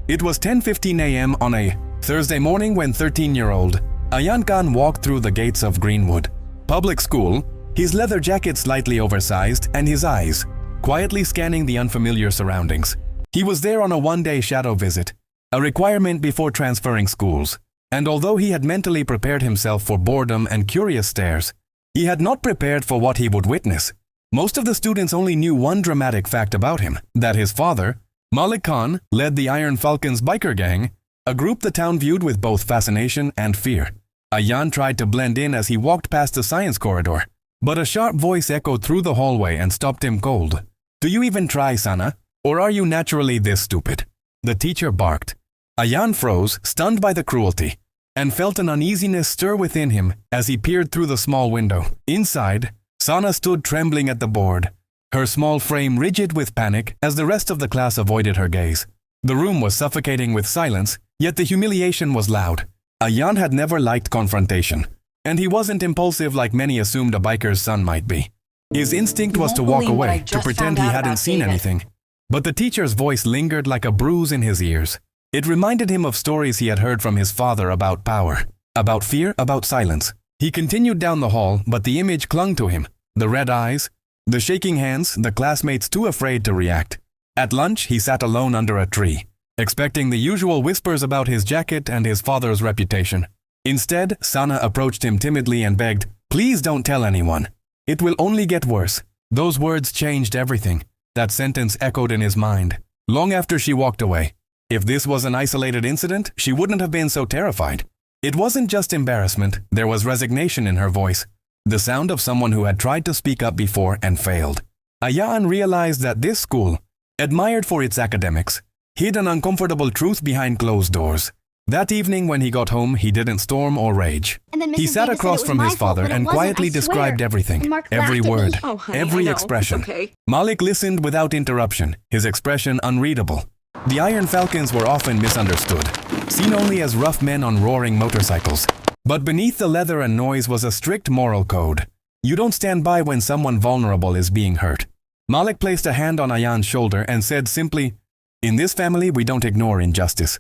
It was 10:15 a.m. on a Thursday morning when 13-year-old Ayan Khan walked through the gates of Greenwood Public School, his leather jacket slightly oversized and his eyes quietly scanning the unfamiliar surroundings. He was there on a one-day shadow visit, a requirement before transferring schools, and although he had mentally prepared himself for boredom and curious stares, he had not prepared for what he would witness. Most of the students only knew one dramatic fact about him, that his father, Malik Khan, led the Iron Falcons biker gang, a group the town viewed with both fascination and fear. Ayan tried to blend in as he walked past the science corridor, but a sharp voice echoed through the hallway and stopped him cold. "Do you even try, Sana? Or are you naturally this stupid?" The teacher barked. Ayan froze, stunned by the cruelty, and felt an uneasiness stir within him as he peered through the small window. Inside, Sana stood trembling at the board, her small frame rigid with panic as the rest of the class avoided her gaze. The room was suffocating with silence, yet the humiliation was loud. Ayan had never liked confrontation, and he wasn't impulsive like many assumed a biker's son might be. His instinct was to walk away, to pretend he hadn't seen anything. But the teacher's voice lingered like a bruise in his ears. It reminded him of stories he had heard from his father about power, about fear, about silence. He continued down the hall, but the image clung to him. The red eyes, the shaking hands, the classmates too afraid to react. At lunch, he sat alone under a tree, expecting the usual whispers about his jacket and his father's reputation. Instead, Sana approached him timidly and begged, "Please don't tell anyone. It will only get worse." Those words changed everything. That sentence echoed in his mind, long after she walked away. If this was an isolated incident, she wouldn't have been so terrified. It wasn't just embarrassment, there was resignation in her voice, the sound of someone who had tried to speak up before and failed. Ayan realized that this school, admired for its academics, hid an uncomfortable truth behind closed doors. That evening when he got home, he didn't storm or rage. He sat across from his father and quietly described everything, every word, every expression. Malik listened without interruption, his expression unreadable. The Iron Falcons were often misunderstood, seen only as rough men on roaring motorcycles. But beneath the leather and noise was a strict moral code. You don't stand by when someone vulnerable is being hurt. Malik placed a hand on Ayan's shoulder and said simply, "In this family, we don't ignore injustice."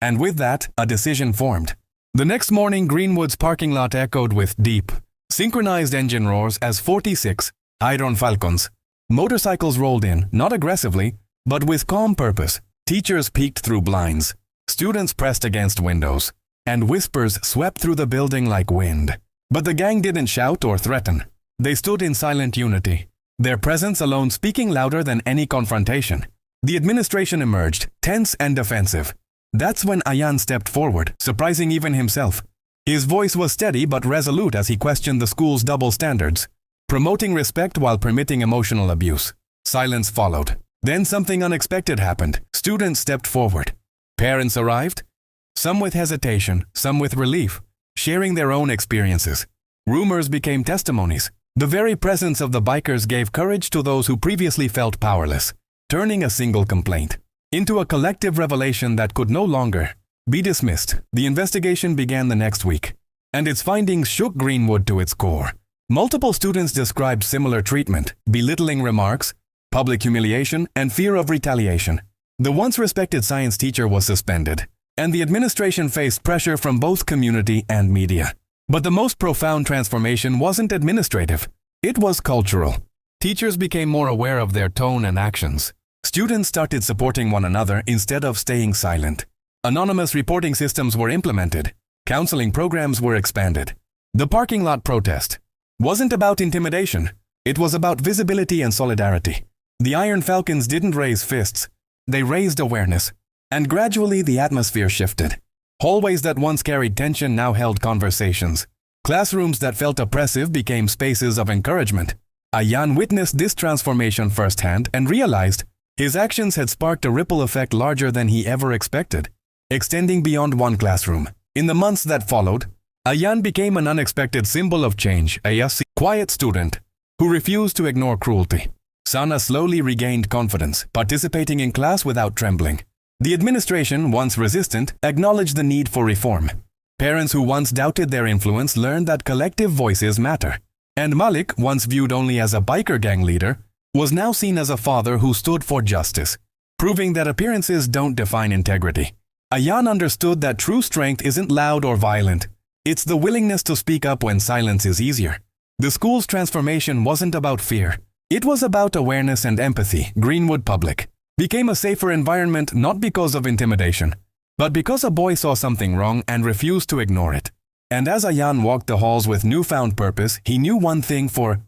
And with that, a decision formed. The next morning, Greenwood's parking lot echoed with deep, synchronized engine roars as 46 Iron Falcons motorcycles rolled in, not aggressively, but with calm purpose. Teachers peeked through blinds, students pressed against windows, and whispers swept through the building like wind. But the gang didn't shout or threaten. They stood in silent unity, their presence alone speaking louder than any confrontation. The administration emerged, tense and defensive. That's when Ayan stepped forward, surprising even himself. His voice was steady but resolute as he questioned the school's double standards, promoting respect while permitting emotional abuse. Silence followed. Then something unexpected happened. Students stepped forward. Parents arrived, some with hesitation, some with relief, sharing their own experiences. Rumors became testimonies. The very presence of the bikers gave courage to those who previously felt powerless, turning a single complaint into a collective revelation that could no longer be dismissed. The investigation began the next week, and its findings shook Greenwood to its core. Multiple students described similar treatment, belittling remarks, public humiliation, and fear of retaliation. The once respected science teacher was suspended, and the administration faced pressure from both community and media. But the most profound transformation wasn't administrative. It was cultural. Teachers became more aware of their tone and actions. Students started supporting one another instead of staying silent. Anonymous reporting systems were implemented. Counseling programs were expanded. The parking lot protest wasn't about intimidation. It was about visibility and solidarity. The Iron Falcons didn't raise fists. They raised awareness. And gradually the atmosphere shifted. Hallways that once carried tension now held conversations. Classrooms that felt oppressive became spaces of encouragement. Ayan witnessed this transformation firsthand and realized his actions had sparked a ripple effect larger than he ever expected, extending beyond one classroom. In the months that followed, Ayan became an unexpected symbol of change, a quiet student who refused to ignore cruelty. Sana slowly regained confidence, participating in class without trembling. The administration, once resistant, acknowledged the need for reform. Parents who once doubted their influence learned that collective voices matter. And Malik, once viewed only as a biker gang leader, was now seen as a father who stood for justice. proving that appearances don't define integrity. Ayan understood that true strength isn't loud or violent. It's the willingness to speak up when silence is easier. The school's transformation wasn't about fear. It was about awareness and empathy. Greenwood Public became a safer environment not because of intimidation, but because a boy saw something wrong and refused to ignore it. And as Ayan walked the halls with newfound purpose, he knew one thing for